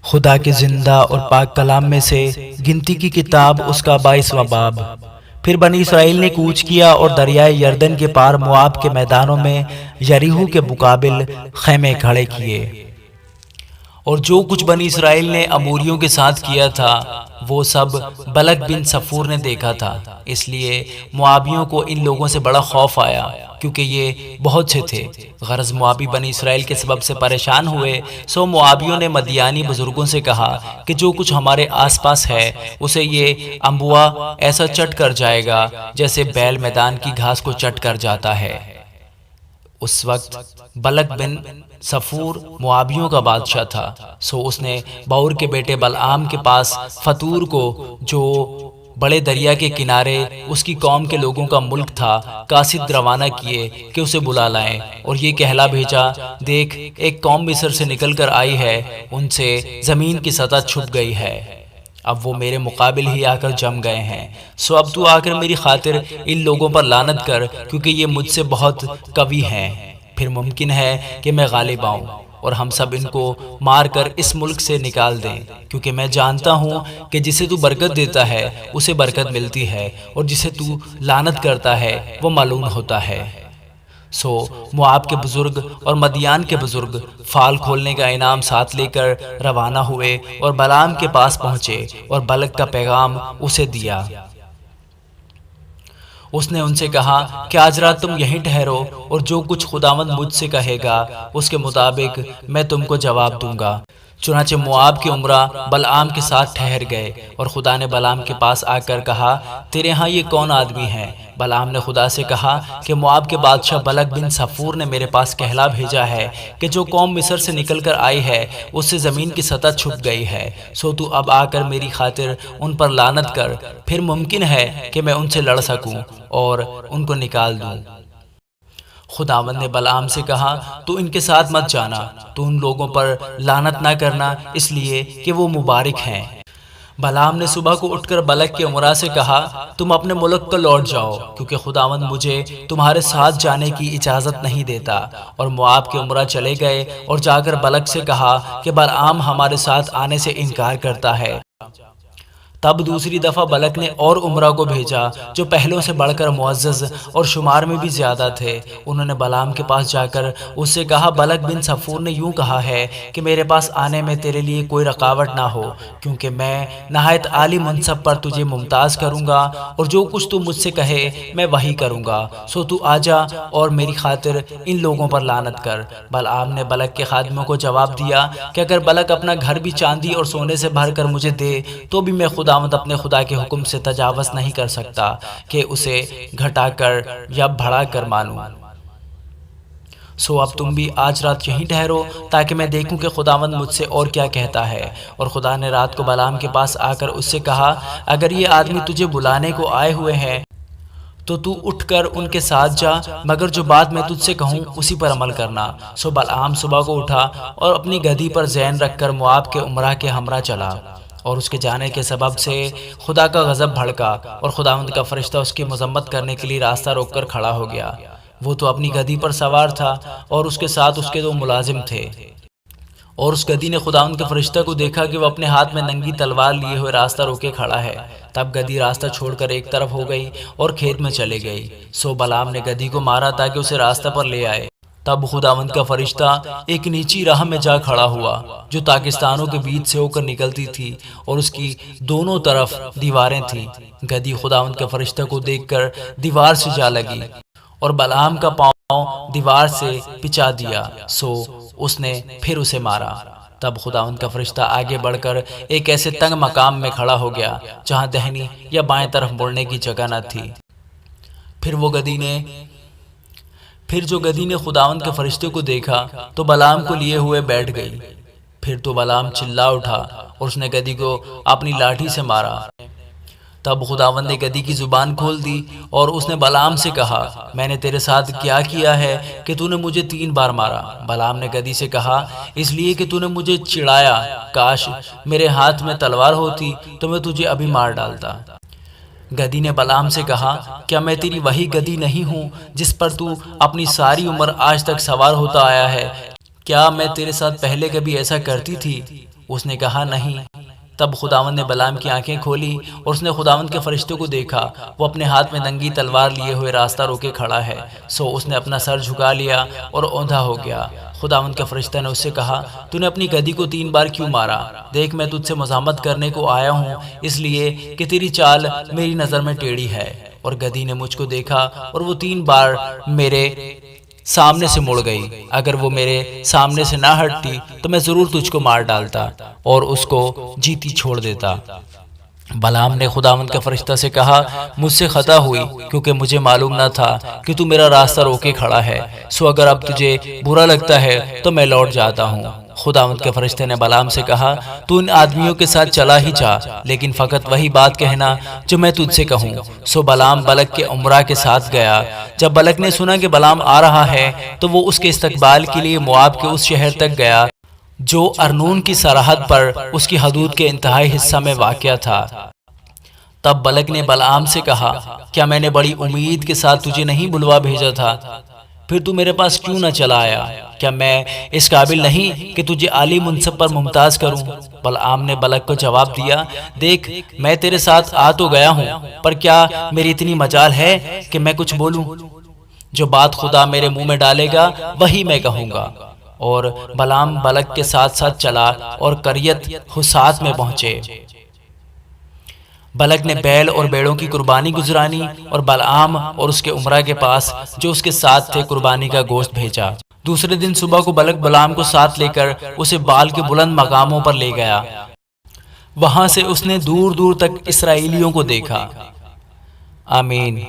خدا کے زندہ اور پاک کلام میں سے گنتی کی کتاب اس کا 22واں باب۔ پھر بنی اسرائیل نے کوچ کیا اور دریائے یردن کے پار مواب کے میدانوں میں یریحو کے مقابل خیمے کھڑے کیے۔ اور جو کچھ بنی اسرائیل نے اموریوں کے ساتھ کیا تھا وہ سب بلک بن صفور نے دیکھا تھا، اس لیے موابیوں کو ان لوگوں سے بڑا خوف آیا کیونکہ یہ بہت سے تھے۔ غرض موابی بنی اسرائیل کے سبب سے پریشان ہوئے، سو موابیوں نے مدیانی بزرگوں سے کہا کہ جو کچھ ہمارے آس پاس ہے اسے یہ انبوا ایسا چٹ کر جائے گا جیسے بیل میدان کی گھاس کو چٹ کر جاتا ہے۔ اس وقت بلک بن صفور موابیوں کا بادشاہ تھا، سو اس نے باور کے بیٹے بلعام کے پاس فتور کو، جو بڑے دریا کے کنارے اس کی قوم کے لوگوں کا ملک تھا، قاصد روانہ کیے کہ اسے بلا لائیں، اور یہ کہلا بھیجا، دیکھ ایک قوم مصر سے نکل کر آئی ہے، ان سے زمین کی سطح چھپ گئی ہے، اب وہ میرے مقابل ہی آ کر جم گئے ہیں، سو اب تو آ کر میری خاطر ان لوگوں پر لعنت کر کیونکہ یہ مجھ سے بہت قوی ہیں، پھر ممکن ہے کہ میں غالب آؤں اور ہم سب ان کو مار کر اس ملک سے نکال دیں، کیونکہ میں جانتا ہوں کہ جسے تو برکت دیتا ہے اسے برکت ملتی ہے، اور جسے تو لعنت کرتا ہے وہ ملعون ہوتا ہے۔ سو مواب کے بزرگ اور مدیان کے بزرگ فال کھولنے کا انعام ساتھ لے کر روانہ ہوئے اور بلعام کے پاس پہنچے اور بلک کا پیغام اسے دیا۔ اس نے ان سے کہا کہ آج رات تم یہیں ٹھہرو، اور جو کچھ خداوند مجھ سے کہے گا اس کے مطابق میں تم کو جواب دوں گا۔ چنانچہ مواب کے امرا بلعام کے ساتھ ٹھہر گئے، اور خدا نے بلعام کے پاس آ کر کہا، تیرے ہاں یہ کون آدمی ہیں؟ بلعام نے خدا سے کہا کہ مواب کے بادشاہ بلک بن صفور نے میرے پاس کہلا بھیجا ہے کہ جو قوم مصر سے نکل کر آئی ہے اس سے زمین کی سطح چھپ گئی ہے، سو تو اب آ کر میری خاطر ان پر لعنت کر، پھر ممکن ہے کہ میں ان سے لڑ سکوں اور ان کو نکال دوں۔ خداوند نے بلعام سے کہا، تو ان کے ساتھ مت جانا، تو ان لوگوں پر لعنت نہ کرنا، اس لیے کہ وہ مبارک ہیں۔ بلعام نے صبح کو اٹھ کر بلک کے امراء سے کہا، تم اپنے ملک کو لوٹ جاؤ، کیونکہ خداوند مجھے تمہارے ساتھ جانے کی اجازت نہیں دیتا۔ اور مواب کے امراء چلے گئے اور جا کر بلک سے کہا کہ بلعام ہمارے ساتھ آنے سے انکار کرتا ہے۔ تب دوسری دفعہ بلک نے اور امراء کو بھیجا جو پہلوں سے بڑھ کر معزز اور شمار میں بھی زیادہ تھے۔ انہوں نے بلعام کے پاس جا کر اس سے کہا، بلک بن صفور نے یوں کہا ہے کہ میرے پاس آنے میں تیرے لیے کوئی رکاوٹ نہ ہو، کیونکہ میں نہایت عالی منصب پر تجھے ممتاز کروں گا، اور جو کچھ تو مجھ سے کہے میں وہی کروں گا، سو تو آ جا اور میری خاطر ان لوگوں پر لعنت کر۔ بلعام نے بلک کے خادموں کو جواب دیا کہ اگر بلک اپنا گھر بھی چاندی اور سونے سے بھر کر مجھے دے تو بھی میں خداوند اپنے خدا کے حکم سے تجاوز نہیں کر سکتا کہ اسے گھٹا کر یا بڑھا کر مانوں۔ سو اب تم بھی آج رات یہیں ٹھہرو تاکہ میں دیکھوں کہ خداوند مجھ سے اور کیا کہتا ہے۔ اور خدا نے رات کو بلعام کے پاس آ کر اس سے کہا، اگر یہ آدمی تجھے بلانے کو آئے ہوئے ہیں تو تو اٹھ کر ان کے ساتھ جا، مگر جو بات میں تجھ سے کہوں اسی پر عمل کرنا۔ سو بلعام صبح کو اٹھا اور اپنی گدھی پر زین رکھ کر مواب کے امراء کے ہمراہ چلا، اور اس کے جانے کے سبب سے خدا کا غضب بھڑکا، اور خداوند کا فرشتہ اس کی مذمت کرنے کے لیے راستہ روک کر کھڑا ہو گیا۔ وہ تو اپنی گدھی پر سوار تھا اور اس کے ساتھ اس کے 2 ملازم تھے، اور اس گدھی نے خداوند کے فرشتہ کو دیکھا کہ وہ اپنے ہاتھ میں ننگی تلوار لیے ہوئے راستہ روکے کھڑا ہے۔ تب گدھی راستہ چھوڑ کر ایک طرف ہو گئی اور کھیت میں چلے گئی۔ سو بلعام نے گدھی کو مارا تاکہ اسے راستہ پر لے آئے۔ تب خداوند کا فرشتہ ایک نیچی راہ میں جا کھڑا ہوا جو پاکستانوں کے بیچ سے ہو کر نکلتی تھی، اور اس کی دونوں طرف دیواریں تھیں۔ گدھی خداوند کے فرشتہ کو دیکھ کر دیوار سے جا لگی، اور بلعام کا پاؤں دیوار سے پچا دیا، سو اس نے پھر اسے مارا۔ تب خداوند کا فرشتہ آگے بڑھ کر ایک ایسے تنگ مقام میں کھڑا ہو گیا جہاں دہنی یا بائیں طرف مڑنے کی جگہ نہ تھی۔ پھر جو گدھی نے خداوند کے فرشتے کو دیکھا تو بلعام کو لیے ہوئے بیٹھ گئی۔ پھر تو بلعام چلا اٹھا اور اس نے گدھی کو اپنی لاٹھی سے مارا۔ تب خداوند نے گدھی کی زبان کھول دی اور اس نے بلعام سے کہا، میں نے تیرے ساتھ کیا کیا ہے کہ تو نے مجھے 3 بار مارا؟ بلعام نے گدھی سے کہا، اس لیے کہ تو نے مجھے چڑھایا، کاش میرے ہاتھ میں تلوار ہوتی تو میں تجھے ابھی مار ڈالتا۔ گدھی نے بلعام سے کہا، کیا میں تیری وہی گدھی نہیں ہوں جس پر تو اپنی ساری عمر آج تک سوار ہوتا آیا ہے؟ کیا میں تیرے ساتھ پہلے کبھی ایسا کرتی تھی؟ اس نے کہا نہیں۔ تب خداوند نے بلعام کی آنکھیں کھولی اور اس نے خداوند کے فرشتے کو دیکھا، وہ اپنے ہاتھ میں ننگی تلوار لیے ہوئے راستہ روکے کھڑا ہے۔ سو اس نے اپنا سر جھکا لیا اور اوندھا ہو گیا۔ خداوند کے فرشتہ نے اس سے کہا، تو نے اپنی گدھی کو 3 بار کیوں مارا؟ دیکھ میں تجھ سے مزاحمت کرنے کو آیا ہوں، اس لیے کہ تیری چال میری نظر میں ٹیڑھی ہے۔ اور گدھی نے مجھ کو دیکھا اور وہ 3 بار میرے سامنے سے مڑ گئی۔ اگر وہ میرے سامنے سے نہ ہٹتی تو میں ضرور تجھ کو مار ڈالتا اور اس کو جیتی چھوڑ دیتا۔ بلعام نے خداوند کے فرشتہ سے کہا، مجھ سے خطا ہوئی کیونکہ مجھے معلوم نہ تھا کہ تو میرا راستہ روکے کھڑا ہے۔ سو اگر اب تجھے برا لگتا ہے تو میں لوٹ جاتا ہوں۔ خداوند کے فرشتے نے بلعام سے کہا، تو ان آدمیوں کے ساتھ چلا ہی جا، لیکن فقط وہی بات کہنا جو میں تجھ سے کہوں۔ سو بلعام بلک کے امراء کے ساتھ گیا۔ جب بلک نے سنا کہ بلعام آ رہا ہے تو وہ اس کے استقبال کے لیے مواب کے اس شہر تک گیا جو ارنون کی سرحد پر اس کی حدود کے انتہائی حصہ میں واقع تھا۔ تب بلک نے بلعام سے کہا، کیا میں نے بڑی امید کے ساتھ تجھے نہیں بلوا بھیجا تھا؟ پھر تو میرے پاس کیوں نہ چلا آیا؟ کیا میں اس قابل نہیں کہ تجھے عالی منصب پر ممتاز کروں؟ بلعام نے بلک کو جواب دیا، دیکھ میں تیرے ساتھ آ تو گیا ہوں، پر کیا میری اتنی مجال ہے کہ میں کچھ بولوں؟ جو بات خدا میرے منہ میں ڈالے گا وہی میں کہوں گا۔ اور بلعام بلک کے ساتھ ساتھ چلا اور قریت حسات میں پہنچے۔ بلک نے بیل اور بیڑوں کی قربانی گزرانی اور بلعام اور اس کے امراء کے پاس جو اس کے ساتھ تھے قربانی کا گوشت بھیجا۔ دوسرے دن صبح کو بلک بلعام کو ساتھ لے کر اسے بال کے بلند مقاموں پر لے گیا۔ وہاں سے اس نے دور دور تک اسرائیلیوں کو دیکھا۔ آمین۔